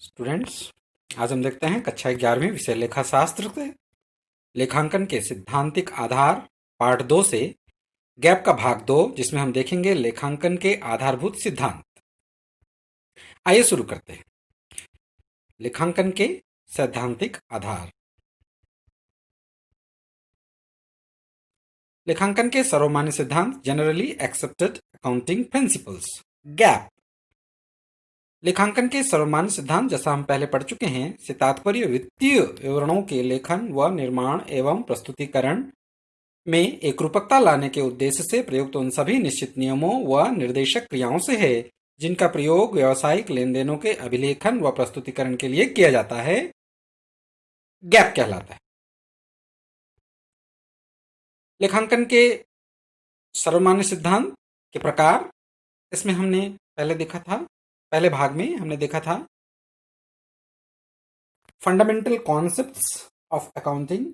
Students, आज हम देखते हैं कक्षा 11वीं विषय लेखा शास्त्र से लेखांकन के सिद्धांतिक आधार पार्ट 2 से गैप का भाग 2, जिसमें हम देखेंगे लेखांकन के आधारभूत सिद्धांत। आइए शुरू करते हैं। लेखांकन के सैद्धांतिक आधार। लेखांकन के सर्वमान्य सिद्धांत, generally accepted accounting principles. Gap लेखांकन के सर्वमान्य सिद्धांत, जैसा हम पहले पढ़ चुके हैं, से तात्पर्य वित्तीय विवरणों के लेखन व निर्माण एवं प्रस्तुतिकरण में एकरूपता लाने के उद्देश्य से प्रयुक्त उन सभी निश्चित नियमों व निर्देशक क्रियाओं से है जिनका प्रयोग व्यावसायिक लेन देनों के अभिलेखन व प्रस्तुतिकरण के लिए किया जाता है। गैप कहलाता है। लेखांकन के सर्वमान्य सिद्धांत के प्रकार, इसमें हमने पहले भाग में हमने देखा था फंडामेंटल कॉन्सेप्ट्स ऑफ अकाउंटिंग,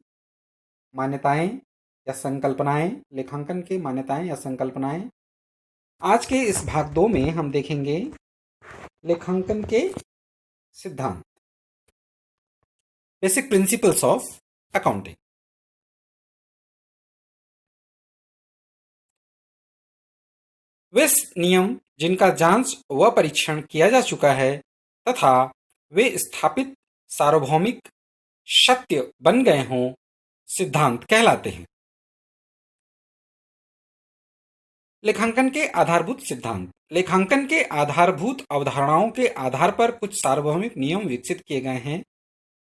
मान्यताएं या संकल्पनाएं, लेखांकन के मान्यताएं या संकल्पनाएं। आज के इस भाग 2 में हम देखेंगे लेखांकन के सिद्धांत, बेसिक प्रिंसिपल्स ऑफ अकाउंटिंग। वे नियम जिनका जांच व परीक्षण किया जा चुका है तथा वे स्थापित सार्वभौमिक सत्य बन गए हों, सिद्धांत कहलाते हैं। लेखांकन के आधारभूत सिद्धांत। लेखांकन के आधारभूत अवधारणाओं के आधार पर कुछ सार्वभौमिक नियम विकसित किए गए हैं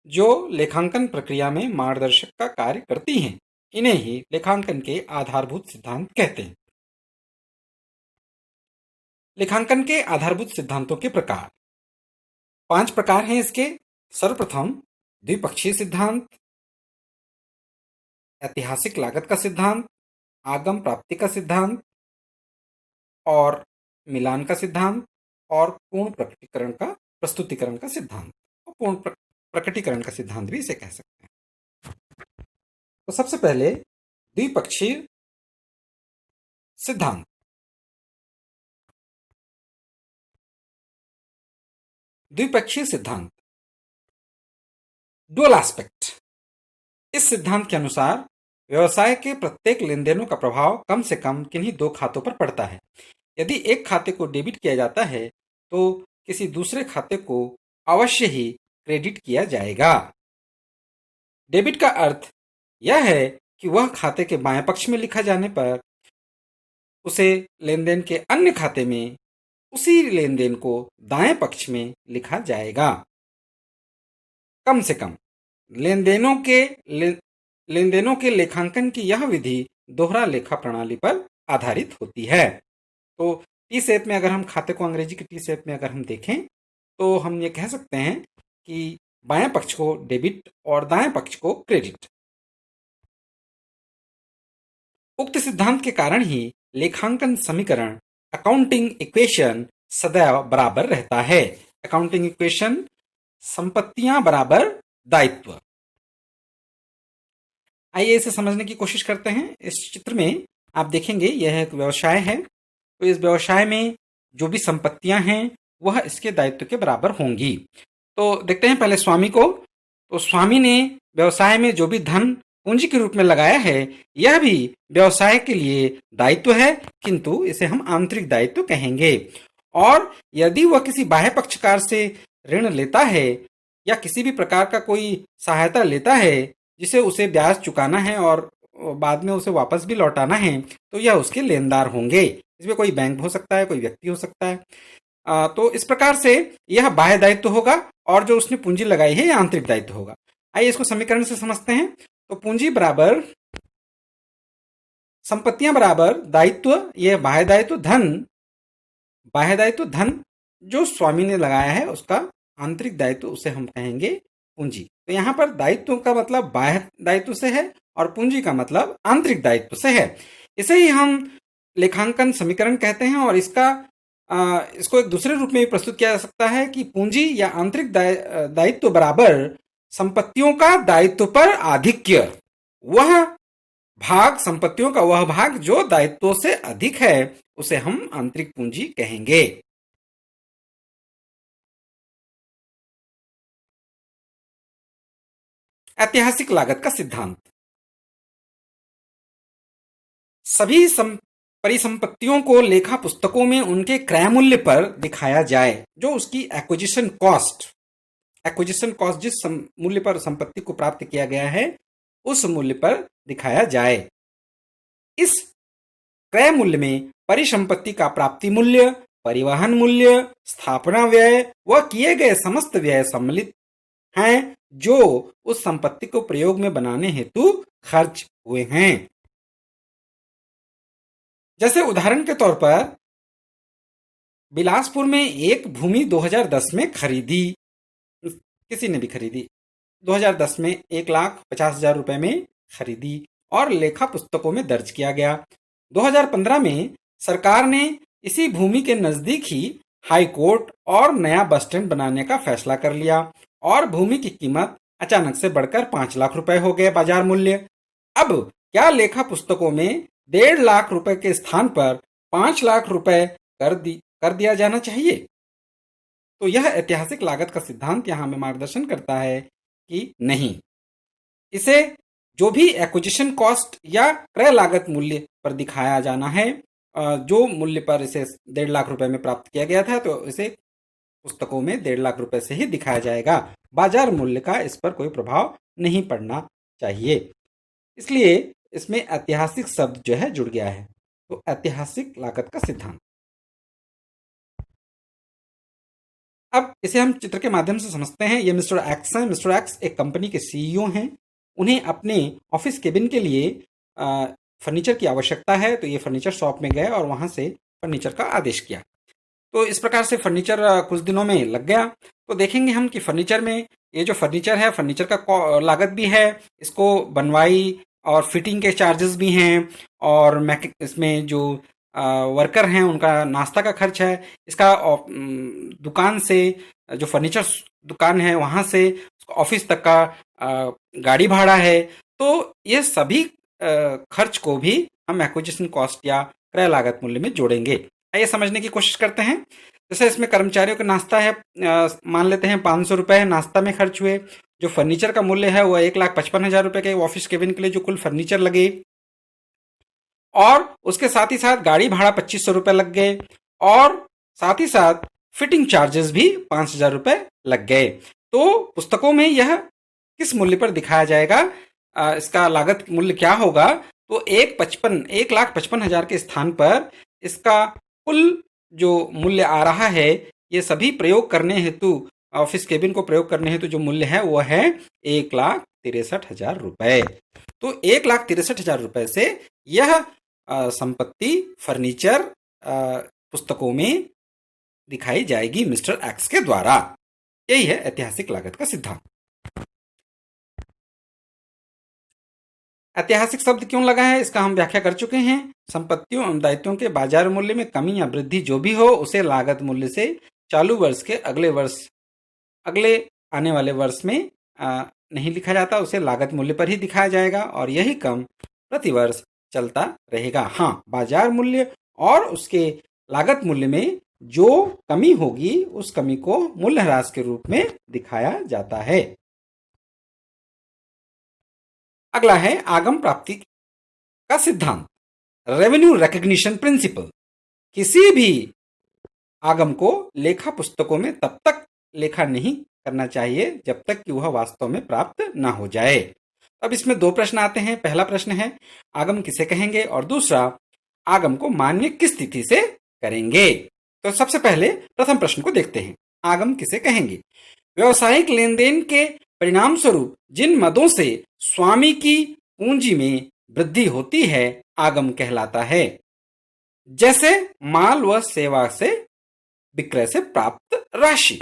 जो लेखांकन प्रक्रिया में मार्गदर्शक का कार्य करती हैं। इन्हें ही लेखांकन के आधारभूत सिद्धांत कहते हैं। लेखांकन के आधारभूत सिद्धांतों के प्रकार 5 प्रकार हैं इसके। सर्वप्रथम द्विपक्षीय सिद्धांत, ऐतिहासिक लागत का सिद्धांत, आगम प्राप्ति का सिद्धांत और मिलान का सिद्धांत, और पूर्ण प्रस्तुतिकरण का सिद्धांत, और पूर्ण प्रकटीकरण का सिद्धांत भी इसे कह सकते हैं। तो सबसे पहले द्विपक्षीय सिद्धांत। द्विपक्षीय सिद्धांत, डुअल एस्पेक्ट। इस सिद्धांत के अनुसार व्यवसाय के प्रत्येक लेन देनों का प्रभाव कम से कम किन्हीं 2 खातों पर पड़ता है। यदि एक खाते को डेबिट किया जाता है तो किसी दूसरे खाते को अवश्य ही क्रेडिट किया जाएगा। डेबिट का अर्थ यह है कि वह खाते के बाएं पक्ष में लिखा जाने पर उसे लेन देन के अन्य खाते में उसी लेन देन को दाएं पक्ष में लिखा जाएगा। कम से कम लेन देनों के लेखांकन की यह विधि दोहरा लेखा प्रणाली पर आधारित होती है। तो टी शेप में, अगर हम खाते को अंग्रेजी के टी शेप में अगर हम देखें तो हम ये कह सकते हैं कि बाएं पक्ष को डेबिट और दाएं पक्ष को क्रेडिट। उक्त सिद्धांत के कारण ही लेखांकन समीकरण, अकाउंटिंग इक्वेशन, सदैव बराबर रहता है। अकाउंटिंग इक्वेशन, संपत्तियां बराबर दायित्व। आइए इसे समझने की कोशिश करते हैं। इस चित्र में आप देखेंगे यह एक व्यवसाय है। तो इस व्यवसाय में जो भी संपत्तियां हैं वह इसके दायित्व के बराबर होंगी। तो देखते हैं पहले स्वामी को। तो स्वामी ने व्यवसाय में जो भी धन पूंजी के रूप में लगाया है यह भी व्यवसाय के लिए दायित्व है, किंतु इसे हम आंतरिक दायित्व कहेंगे। और यदि वह किसी बाह्य पक्षकार से ऋण लेता है या किसी भी प्रकार का कोई सहायता लेता है जिसे उसे ब्याज चुकाना है और बाद में उसे वापस भी लौटाना है, तो यह उसके लेनदार होंगे। इसमें कोई बैंक हो सकता है, कोई व्यक्ति हो सकता है। तो इस प्रकार से यह बाह्य दायित्व होगा और जो उसने पूंजी लगाई है यह आंतरिक दायित्व होगा। आइए इसको समीकरण से समझते हैं। तो पूंजी बराबर संपत्तियां बराबर दायित्व, यह बाह्य दायित्व धन जो स्वामी ने लगाया है उसका आंतरिक दायित्व, उसे हम कहेंगे पूंजी। तो यहाँ पर दायित्व का मतलब बाह्य दायित्व से है और पूंजी का मतलब आंतरिक दायित्व से है। इसे ही हम लेखांकन समीकरण कहते हैं। और इसको एक दूसरे रूप में भी प्रस्तुत किया जा सकता है कि पूंजी या आंतरिक दायित्व बराबर संपत्तियों का दायित्व पर आधिक्य। संपत्तियों का वह भाग जो दायित्वों से अधिक है उसे हम आंतरिक पूंजी कहेंगे। ऐतिहासिक लागत का सिद्धांत। सभी परिसंपत्तियों को लेखा पुस्तकों में उनके क्रय मूल्य पर दिखाया जाए, जो उसकी एक्विजिशन कॉस्ट जिस मूल्य पर संपत्ति को प्राप्त किया गया है उस मूल्य पर दिखाया जाए। इस क्रय मूल्य में परिसंपत्ति का प्राप्ति मूल्य, परिवहन मूल्य, स्थापना व्यय व किए गए समस्त व्यय सम्मिलित हैं जो उस संपत्ति को प्रयोग में बनाने हेतु खर्च हुए हैं। जैसे उदाहरण के तौर पर बिलासपुर में एक भूमि 2010 में खरीदी, किसी ने भी खरीदी, 2010 में 1,50,000 रुपए में खरीदी और लेखा पुस्तकों में दर्ज किया गया। 2015 में सरकार ने इसी भूमि के नजदीक ही हाई कोर्ट और नया बस स्टैंड बनाने का फैसला कर लिया और भूमि की कीमत अचानक से बढ़कर 5 लाख रुपए हो गए बाजार मूल्य। अब क्या लेखा पुस्तकों में 1.5 लाख रुपए के स्थान पर 5 लाख रुपए कर दिया जाना चाहिए? तो यह ऐतिहासिक लागत का सिद्धांत यहाँ हमें मार्गदर्शन करता है कि नहीं, इसे जो भी एक्विजिशन कॉस्ट या क्रय लागत मूल्य पर दिखाया जाना है, जो मूल्य पर इसे 1.5 लाख रुपए में प्राप्त किया गया था, तो इसे पुस्तकों में 1.5 लाख रुपए से ही दिखाया जाएगा। बाजार मूल्य का इस पर कोई प्रभाव नहीं पड़ना चाहिए। इसलिए इसमें ऐतिहासिक शब्द जो है जुड़ गया है। तो ऐतिहासिक लागत का सिद्धांत। अब इसे हम चित्र के माध्यम से समझते हैं। ये मिस्टर एक्स हैं। मिस्टर एक्स एक कंपनी के सीईओ हैं। उन्हें अपने ऑफिस केबिन के लिए फर्नीचर की आवश्यकता है, तो ये फर्नीचर शॉप में गए और वहां से फर्नीचर का आदेश किया। तो इस प्रकार से फर्नीचर कुछ दिनों में लग गया। तो देखेंगे हम कि फर्नीचर में ये जो फर्नीचर है, फर्नीचर का लागत भी है, इसको बनवाई और फिटिंग के चार्जेस भी हैं, और इसमें जो वर्कर हैं उनका नाश्ता का खर्च है, इसका दुकान से, जो फर्नीचर दुकान है वहां से ऑफिस तक का गाड़ी भाड़ा है। तो ये सभी खर्च को भी हम एक्विजिशन कॉस्ट या क्रय लागत मूल्य में जोड़ेंगे। आइए समझने की कोशिश करते हैं। जैसे इसमें कर्मचारियों का नाश्ता है, मान लेते हैं 500 रुपए नाश्ता में खर्च हुए। जो फर्नीचर का मूल्य है वह 1,55,000 रुपए के ऑफिस केबिन के लिए जो कुल फर्नीचर लगे, और उसके साथ ही साथ गाड़ी भाड़ा 2500 रुपए लग गए, और साथ ही साथ फिटिंग चार्जेस भी 5,000 रुपए लग गए। तो पुस्तकों में यह किस मूल्य पर दिखाया जाएगा, इसका लागत मूल्य क्या होगा? तो 1,55,000 के स्थान पर इसका कुल जो मूल्य आ रहा है, ये सभी प्रयोग करने हेतु, ऑफिस केबिन को प्रयोग करने हेतु जो मूल्य है वो है 1,63,000 रुपए। तो 1,63,000 रुपए से यह संपत्ति फर्नीचर पुस्तकों में दिखाई जाएगी मिस्टर एक्स के द्वारा। यही है ऐतिहासिक लागत का सिद्धांत। ऐतिहासिक शब्द क्यों लगा है, इसका हम व्याख्या कर चुके हैं। संपत्तियों एवं दायित्वों के बाजार मूल्य में कमी या वृद्धि जो भी हो, उसे लागत मूल्य से चालू वर्ष के अगले आने वाले वर्ष में नहीं लिखा जाता, उसे लागत मूल्य पर ही दिखाया जाएगा, और यही क्रम प्रतिवर्ष चलता रहेगा। हाँ, बाजार मूल्य और उसके लागत मूल्य में जो कमी होगी उस कमी को मूल्यह्रास के रूप में दिखाया जाता है। अगला है आगम प्राप्ति का सिद्धांत, रेवेन्यू रिकॉग्निशन प्रिंसिपल। किसी भी आगम को लेखा पुस्तकों में तब तक लेखा नहीं करना चाहिए जब तक कि वह वास्तव में प्राप्त ना हो जाए। अब इसमें 2 प्रश्न आते हैं। पहला प्रश्न है आगम किसे कहेंगे, और दूसरा आगम को मान्य किस तिथि से करेंगे। तो सबसे पहले प्रथम प्रश्न को देखते हैं। आगम किसे कहेंगे? व्यवसायिक लेन देन के परिणाम स्वरूप जिन मदों से स्वामी की पूंजी में वृद्धि होती है, आगम कहलाता है। जैसे माल व सेवा से विक्रय से प्राप्त राशि।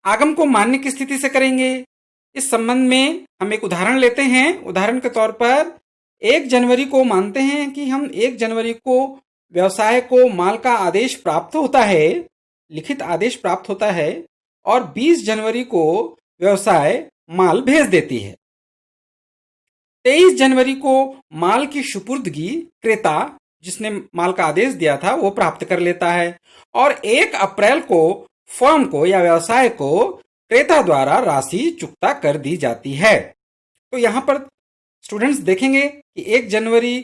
आगम को मान्य किस स्थिति से करेंगे, इस संबंध में हम एक उदाहरण लेते हैं। उदाहरण के तौर पर 1 जनवरी को मानते हैं कि हम 1 जनवरी को व्यवसाय को माल का आदेश प्राप्त होता है, लिखित आदेश प्राप्त होता है, और 20 जनवरी को व्यवसाय माल भेज देती है। 23 जनवरी को माल की सुपुर्दगी क्रेता, जिसने माल का आदेश दिया था, वो प्राप्त कर लेता है, और 1 अप्रैल को फर्म को या व्यवसाय को क्रेता द्वारा राशि चुकता कर दी जाती है। तो यहाँ पर स्टूडेंट्स देखेंगे कि 1 जनवरी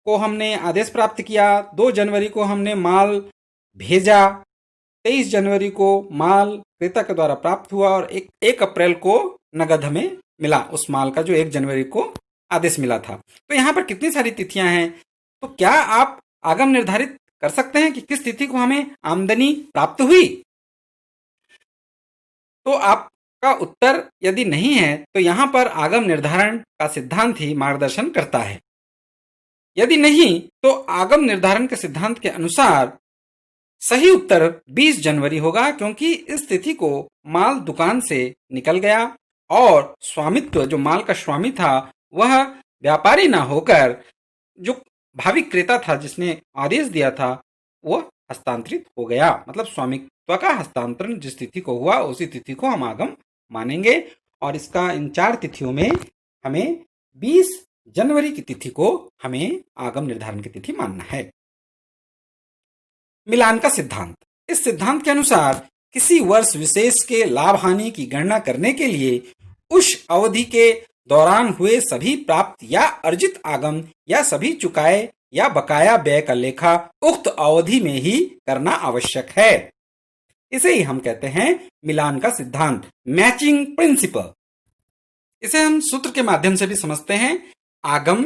को हमने आदेश प्राप्त किया, 2 जनवरी को हमने माल भेजा, 23 जनवरी को माल क्रेता के द्वारा प्राप्त हुआ और 1 अप्रैल को नगद हमें मिला उस माल का जो 1 जनवरी को आदेश मिला था। तो यहाँ पर कितनी सारी तिथियां हैं, तो क्या आप आगम निर्धारित कर सकते हैं कि किस तिथि को हमें आमदनी प्राप्त हुई? तो आपका उत्तर यदि नहीं है तो यहाँ पर आगम निर्धारण का सिद्धांत ही मार्गदर्शन करता है। यदि नहीं तो आगम निर्धारण के सिद्धांत के अनुसार सही उत्तर 20 जनवरी होगा, क्योंकि इस तिथि को माल दुकान से निकल गया और स्वामित्व, जो माल का स्वामी था, वह व्यापारी ना होकर जो भावी क्रेता था जिसने आदेश दिया था वह हस्तांतरित हो गया। मतलब स्वामित्व का हस्तांतरण जिस तिथि को हुआ उसी तिथि को हम आगम मानेंगे। और इसका इन 4 तिथियों में हमें 20 जनवरी की तिथि को हमें आगम निर्धारण की तिथि मानना है। मिलान का सिद्धांत। इस सिद्धांत के अनुसार किसी वर्ष विशेष के लाभ हानि की गणना करने के लिए उस अवधि के दौरान हुए सभी प्राप्त या अर्जित आगम या सभी चुकाए या बकाया व्यय का लेखा उक्त अवधि में ही करना आवश्यक है। इसे ही हम कहते हैं मिलान का सिद्धांत, मैचिंग प्रिंसिपल। इसे हम सूत्र के माध्यम से भी समझते हैं। आगम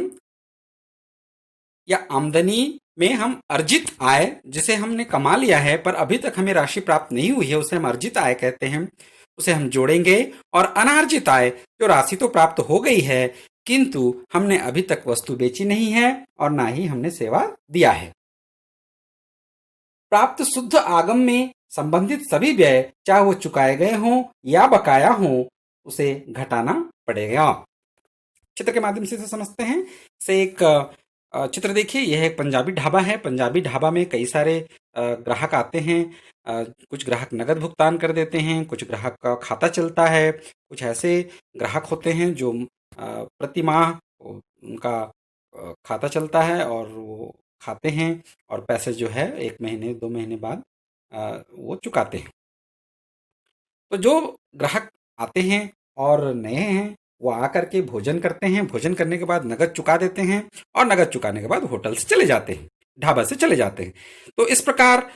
या आमदनी में हम अर्जित आय, जिसे हमने कमा लिया है पर अभी तक हमें राशि प्राप्त नहीं हुई है, उसे हम अर्जित आय कहते हैं, उसे हम जोड़ेंगे। और अनार्जित आय, जो राशि तो प्राप्त हो गई है किंतु हमने अभी तक वस्तु बेची नहीं है और ना ही हमने सेवा दिया है। प्राप्त शुद्ध आगम में संबंधित सभी व्यय, चाहे वो चुकाए गए हों या बकाया हों, उसे घटाना पड़ेगा। चित्र के माध्यम से इसे समझते हैं। इसे एक चित्र देखिए, यह एक पंजाबी ढाबा है। पंजाबी ढाबा में कई सारे ग्राहक आते हैं। कुछ ग्राहक नगद भुगतान कर देते हैं, कुछ ग्राहक का खाता चलता है, कुछ ऐसे ग्राहक होते हैं जो प्रति माह उनका खाता चलता है और वो खाते हैं और पैसे जो है 1 महीने 2 महीने बाद वो चुकाते हैं। तो जो ग्राहक आते हैं और नए हैं वो आकर के भोजन करते हैं, भोजन करने के बाद नगद चुका देते हैं और नगद चुकाने के बाद होटल से चले जाते हैं, ढाबा से चले जाते हैं। तो इस प्रकार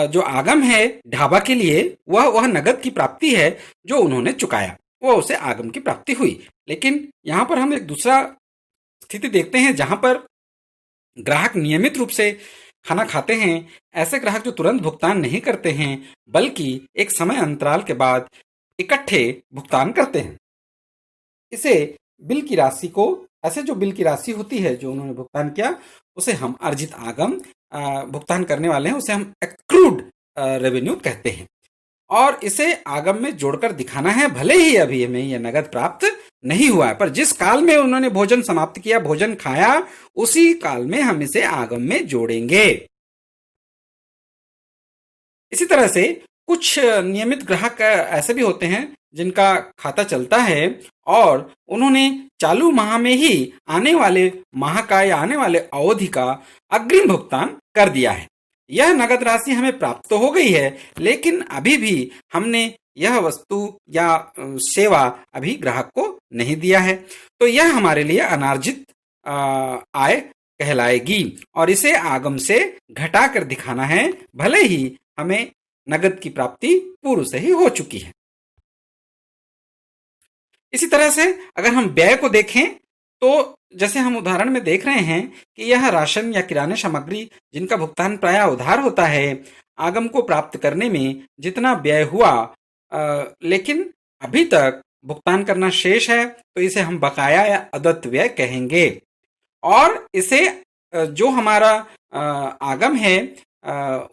जो आगम है ढाबा के लिए वह नगद की प्राप्ति है जो उन्होंने चुकाया, वो उसे आगम की प्राप्ति हुई। लेकिन यहाँ पर हम एक दूसरा स्थिति देखते हैं जहां पर ग्राहक नियमित रूप से खाना खाते हैं। ऐसे ग्राहक जो तुरंत भुगतान नहीं करते हैं बल्कि एक समय अंतराल के बाद इकट्ठे भुगतान करते हैं। इसे बिल की राशि को, ऐसे जो बिल की राशि होती है जो उन्होंने भुगतान किया उसे हम अर्जित आगम भुगतान करने वाले हैं, उसे हम एक्रूड रेवेन्यू कहते हैं। और इसे आगम में जोड़कर दिखाना है, भले ही अभी हमें यह नगद प्राप्त नहीं हुआ है पर जिस काल में उन्होंने भोजन समाप्त किया, भोजन खाया, उसी काल में हम इसे आगम में जोड़ेंगे। इसी तरह से कुछ नियमित ग्राहक ऐसे भी होते हैं जिनका खाता चलता है और उन्होंने चालू माह में ही आने वाले माह का या आने वाले अवधि का अग्रिम भुगतान कर दिया है। यह नगद राशि हमें प्राप्त तो हो गई है लेकिन अभी भी हमने यह वस्तु या सेवा अभी ग्राहक को नहीं दिया है, तो यह हमारे लिए अनार्जित आय कहलाएगी और इसे आगम से घटाकर दिखाना है, भले ही हमें नगद की प्राप्ति पूर्व से ही हो चुकी है। इसी तरह से अगर हम व्यय को देखें तो जैसे हम उदाहरण में देख रहे हैं कि यह राशन या किराने सामग्री जिनका भुगतान प्रायः उधार होता है, आगम को प्राप्त करने में जितना व्यय हुआ लेकिन अभी तक भुगतान करना शेष है, तो इसे हम बकाया या अदत्त व्यय कहेंगे। और इसे जो हमारा आगम है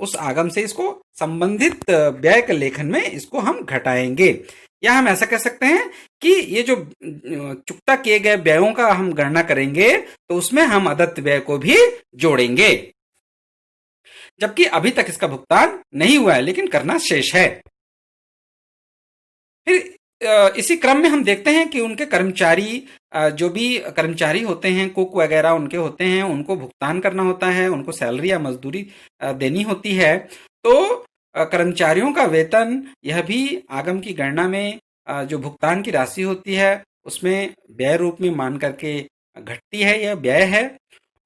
उस आगम से इसको संबंधित व्यय के लेखन में इसको हम घटाएंगे। या हम ऐसा कह सकते हैं कि ये जो चुकता किए गए व्ययों का हम गणना करेंगे तो उसमें हम अदत्त व्यय को भी जोड़ेंगे, जबकि अभी तक इसका भुगतान नहीं हुआ है लेकिन करना शेष है। फिर इसी क्रम में हम देखते हैं कि उनके कर्मचारी, जो भी कर्मचारी होते हैं, कुक वगैरह उनके होते हैं, उनको भुगतान करना होता है, उनको सैलरी या मजदूरी देनी होती है। तो कर्मचारियों का वेतन यह भी आगम की गणना में जो भुगतान की राशि होती है उसमें व्यय रूप में मान करके घटती है, यह व्यय है।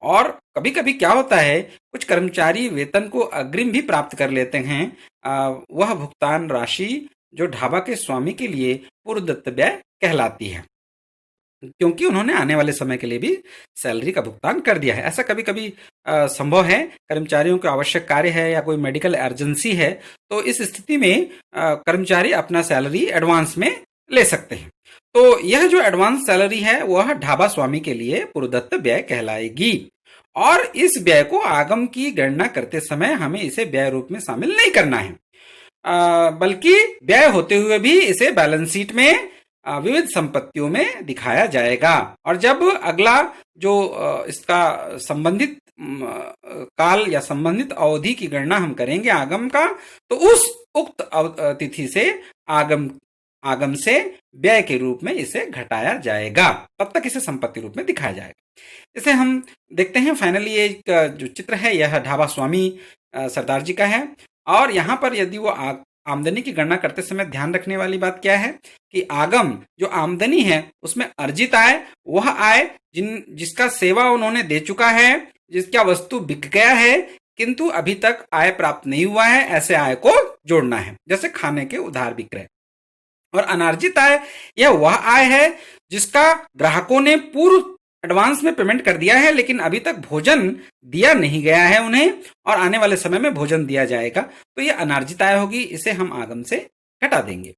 और कभी-कभी क्या होता है, कुछ कर्मचारी वेतन को अग्रिम भी प्राप्त कर लेते हैं। वह भुगतान राशि जो ढाबा के स्वामी के लिए पूर्व दत्त व्यय कहलाती है, क्योंकि उन्होंने आने वाले समय के लिए भी सैलरी का भुगतान कर दिया है। ऐसा कभी-कभी संभव है, कर्मचारियों को आवश्यक कार्य है या कोई मेडिकल इमरजेंसी है, तो इस स्थिति में कर्मचारी अपना सैलरी एडवांस में ले सकते हैं। तो यह जो एडवांस सैलरी है वह ढाबा स्वामी के लिए पूर्वदत्त व्यय कहलाएगी। और इस व्यय को आगम की गणना करते समय हमें इसे व्यय रूप में शामिल नहीं करना है, बल्कि व्यय होते हुए भी इसे बैलेंस शीट में विविध संपत्तियों में दिखाया जाएगा। और जब अगला जो इसका संबंधित काल या संबंधित अवधि की गणना हम करेंगे आगम का, तो उस उक्त तिथि से आगम से व्यय के रूप में इसे घटाया जाएगा, तब तक इसे संपत्ति रूप में दिखाया जाएगा। इसे हम देखते हैं। फाइनली ये जो चित्र है यह ढाबा स्वामी सरदार जी का है। और यहाँ पर यदि वो आमदनी की गणना करते समय ध्यान रखने वाली बात क्या है कि आगम जो आमदनी है उसमें अर्जित आय वह आय जिसका सेवा उन्होंने दे चुका है, जिसका वस्तु बिक गया है किंतु अभी तक आय प्राप्त नहीं हुआ है, ऐसे आय को जोड़ना है, जैसे खाने के उधार विक्रय। और अनार्जित आय यह वह आय है जिसका ग्राहकों ने पूर्व एडवांस में पेमेंट कर दिया है लेकिन अभी तक भोजन दिया नहीं गया है उन्हें, और आने वाले समय में भोजन दिया जाएगा, तो यह अनार्जित आय होगी, इसे हम आगम से घटा देंगे।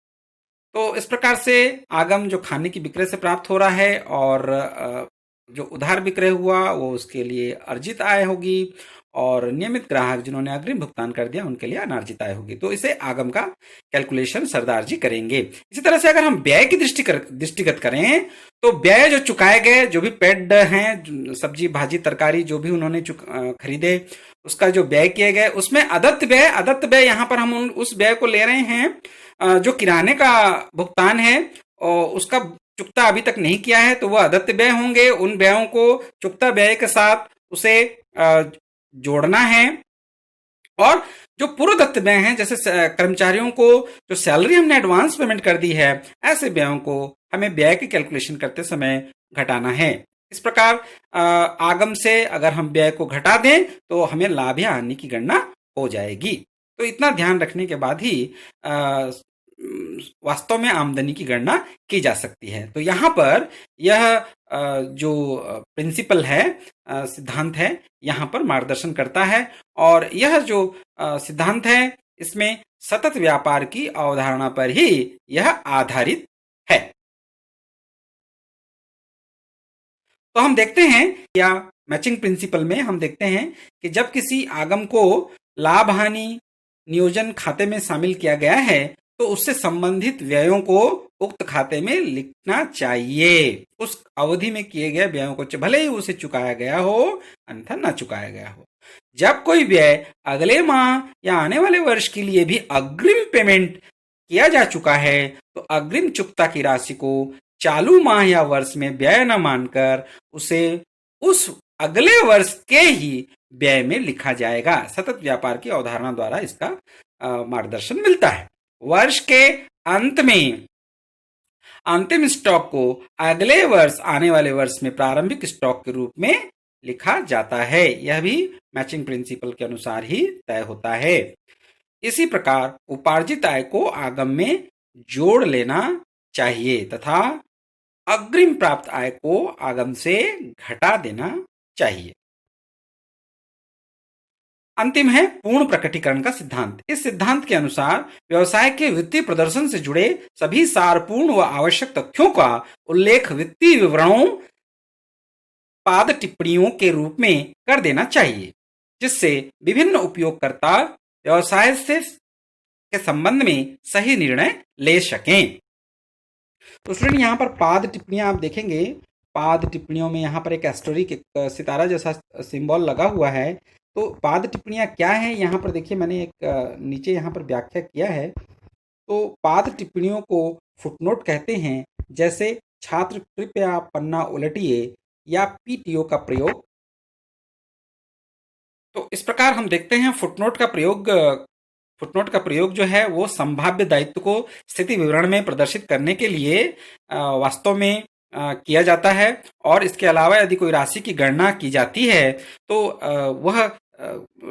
तो इस प्रकार से आगम जो खाने की विक्रय से प्राप्त हो रहा है और जो उधार विक्रय हुआ वो उसके लिए अर्जित आय होगी, और नियमित ग्राहक जिन्होंने अग्रिम भुगतान कर दिया उनके लिए अनार्जित आय होगी। तो इसे आगम का कैलकुलेशन सरदार जी करेंगे। इसी तरह से अगर हम व्यय की दृष्टिगत करें तो व्यय जो चुकाए गए, जो भी पेड हैं, सब्जी भाजी तरकारी जो भी उन्होंने खरीदे उसका जो व्यय किए गए, उसमें अदत्त व्यय यहाँ पर हम उस व्यय को ले रहे हैं जो किराने का भुगतान है और उसका चुकता अभी तक नहीं किया है, तो वह अदत्त व्यय होंगे। उन व्ययों को चुकता व्यय के साथ उसे जोड़ना है। और जो पूर्व दत्त व्यय हैं, जैसे कर्मचारियों को जो सैलरी हमने एडवांस पेमेंट कर दी है, ऐसे व्ययों को हमें व्यय की कैलकुलेशन करते समय घटाना है। इस प्रकार आगम से अगर हम व्यय को घटा दें तो हमें लाभ या हानि की गणना हो जाएगी। तो इतना ध्यान रखने के बाद ही वास्तव में आमदनी की गणना की जा सकती है। तो यहाँ पर यह जो प्रिंसिपल है, सिद्धांत है, यहाँ पर मार्गदर्शन करता है। और यह जो सिद्धांत है इसमें सतत व्यापार की अवधारणा पर ही यह आधारित है। तो हम देखते हैं या मैचिंग प्रिंसिपल में हम देखते हैं कि जब किसी आगम को लाभ हानि नियोजन खाते में शामिल किया गया है तो उससे संबंधित व्ययों को उक्त खाते में लिखना चाहिए। उस अवधि में किए गए व्ययों को भले ही उसे चुकाया गया हो अन्यथा न चुकाया गया हो। जब कोई व्यय अगले माह या आने वाले वर्ष के लिए भी अग्रिम पेमेंट किया जा चुका है तो अग्रिम चुकता की राशि को चालू माह या वर्ष में व्यय न मानकर उसे उस अगले वर्ष के ही व्यय में लिखा जाएगा। सतत व्यापार की अवधारणा द्वारा इसका मार्गदर्शन मिलता है। वर्ष के अंत में अंतिम स्टॉक को अगले वर्ष आने वाले वर्ष में प्रारंभिक स्टॉक के रूप में लिखा जाता है। यह भी मैचिंग प्रिंसिपल के अनुसार ही तय होता है। इसी प्रकार उपार्जित आय को आगम में जोड़ लेना चाहिए तथा अग्रिम प्राप्त आय को आगम से घटा देना चाहिए। अंतिम है पूर्ण प्रकटीकरण का सिद्धांत। इस सिद्धांत के अनुसार व्यवसाय के वित्तीय प्रदर्शन से जुड़े सभी सारपूर्ण व आवश्यक तथ्यों का उल्लेख वित्तीय विवरणों पाद टिप्पणियों के रूप में कर देना चाहिए, जिससे विभिन्न उपयोगकर्ता व्यवसाय से के संबंध में सही निर्णय ले सकें। तो स्टूडेंट यहाँ पर पाद टिप्पणियां आप देखेंगे, पाद टिप्पणियों में यहाँ पर एक एस्टेरिक सितारा जैसा सिंबल लगा हुआ है। तो पाद टिप्पणियां क्या है, यहाँ पर देखिए मैंने एक नीचे यहाँ पर व्याख्या किया है। तो पाद टिप्पणियों को फुटनोट कहते हैं, जैसे छात्र कृपया पन्ना उलटिए या पीटीओ का प्रयोग। तो इस प्रकार हम देखते हैं फुटनोट का प्रयोग फुटनोट का प्रयोग जो है वो संभाव्य दायित्व को स्थिति विवरण में प्रदर्शित करने के लिए वास्तव में किया जाता है। और इसके अलावा यदि कोई राशि की गणना की जाती है तो वह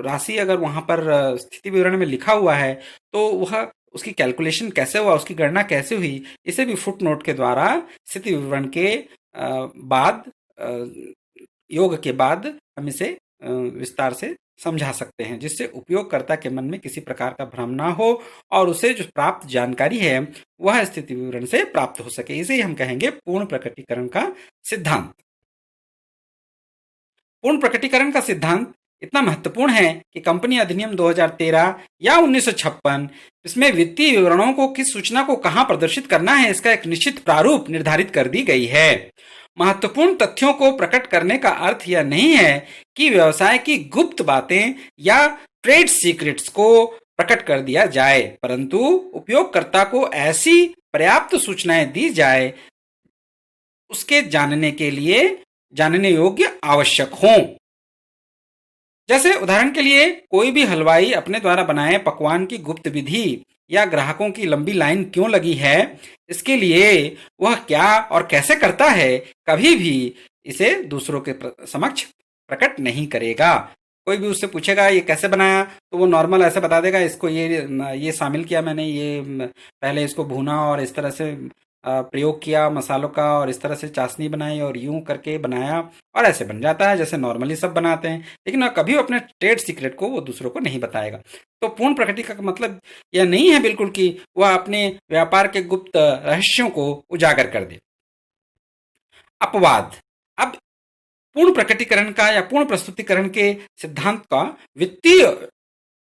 राशि अगर वहां पर स्थिति विवरण में लिखा हुआ है तो वह उसकी कैलकुलेशन कैसे हुआ, उसकी गणना कैसे हुई, इसे भी फुटनोट के द्वारा स्थिति विवरण के बाद योग के बाद हम इसे विस्तार से समझा सकते हैं, जिससे उपयोगकर्ता के मन में किसी प्रकार का भ्रम ना हो और उसे जो प्राप्त जानकारी है वह स्थिति विवरण से प्राप्त हो सके। इसे हम कहेंगे पूर्ण प्रकटीकरण का सिद्धांत। पूर्ण प्रकटीकरण का सिद्धांत इतना महत्वपूर्ण है कि कंपनी अधिनियम 2013 या 1956 इसमें वित्तीय विवरणों को किस सूचना को कहां प्रदर्शित करना है इसका एक निश्चित प्रारूप निर्धारित कर दी गई है। महत्वपूर्ण तथ्यों को प्रकट करने का अर्थ यह नहीं है कि व्यवसाय की गुप्त बातें या ट्रेड सीक्रेट्स को प्रकट कर दिया जाए, परंतु उपयोगकर्ता को ऐसी पर्याप्त सूचनाएं दी जाए उसके जानने योग्य आवश्यक हों। जैसे उदाहरण के लिए कोई भी हलवाई अपने द्वारा बनाए पकवान की गुप्त विधि या ग्राहकों की लंबी लाइन क्यों लगी है इसके लिए वह क्या और कैसे करता है कभी भी इसे दूसरों के समक्ष प्रकट नहीं करेगा। कोई भी उससे पूछेगा ये कैसे बनाया तो वो नॉर्मल ऐसे बता देगा, इसको ये शामिल किया मैंने, ये पहले इसको भूना और इस तरह से प्रयोग किया मसालों का और इस तरह से चाशनी बनाई और यूं करके बनाया और ऐसे बन जाता है जैसे नॉर्मली सब बनाते हैं, लेकिन वह कभी अपने ट्रेड सीक्रेट को वो दूसरों को नहीं बताएगा। तो पूर्ण प्रकटीकरण का मतलब यह नहीं है बिल्कुल कि वह अपने व्यापार के गुप्त रहस्यों को उजागर कर दे। अपवाद। अब पूर्ण प्रकटीकरण का या पूर्ण प्रस्तुतिकरण के सिद्धांत का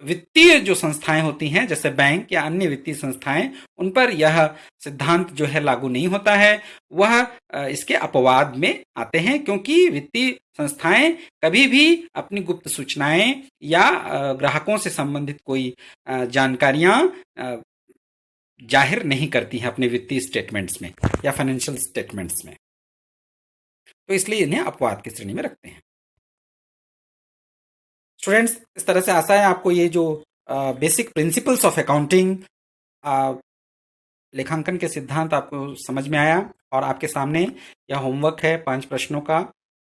वित्तीय जो संस्थाएं होती हैं जैसे बैंक या अन्य वित्तीय संस्थाएं उन पर यह सिद्धांत जो है लागू नहीं होता है, वह इसके अपवाद में आते हैं, क्योंकि वित्तीय संस्थाएं कभी भी अपनी गुप्त सूचनाएं या ग्राहकों से संबंधित कोई जानकारियां जाहिर नहीं करती हैं अपने वित्तीय स्टेटमेंट्स में या फाइनेंशियल स्टेटमेंट्स में, तो इसलिए इन्हें अपवाद की श्रेणी में रखते हैं। स्टूडेंट्स, इस तरह से आशा है आपको ये जो बेसिक प्रिंसिपल्स ऑफ अकाउंटिंग, लेखांकन के सिद्धांत आपको समझ में आया और आपके सामने यह होमवर्क है 5 प्रश्नों का,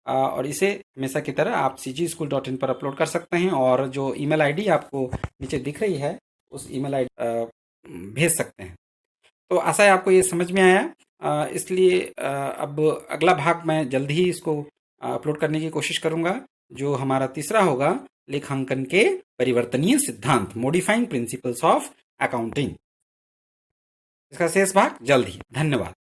और इसे हमेशा की तरह आप cgschool.in पर अपलोड कर सकते हैं और जो ईमेल आईडी आपको नीचे दिख रही है उस ईमेल आईडी भेज सकते हैं। तो आशा है आपको ये समझ में आया, इसलिए अब अगला भाग मैं जल्द ही इसको अपलोड करने की कोशिश करूंगा, जो हमारा तीसरा होगा लेखांकन के परिवर्तनीय सिद्धांत, मॉडिफाइंग प्रिंसिपल्स ऑफ अकाउंटिंग। इसका शेष भाग जल्द ही। धन्यवाद।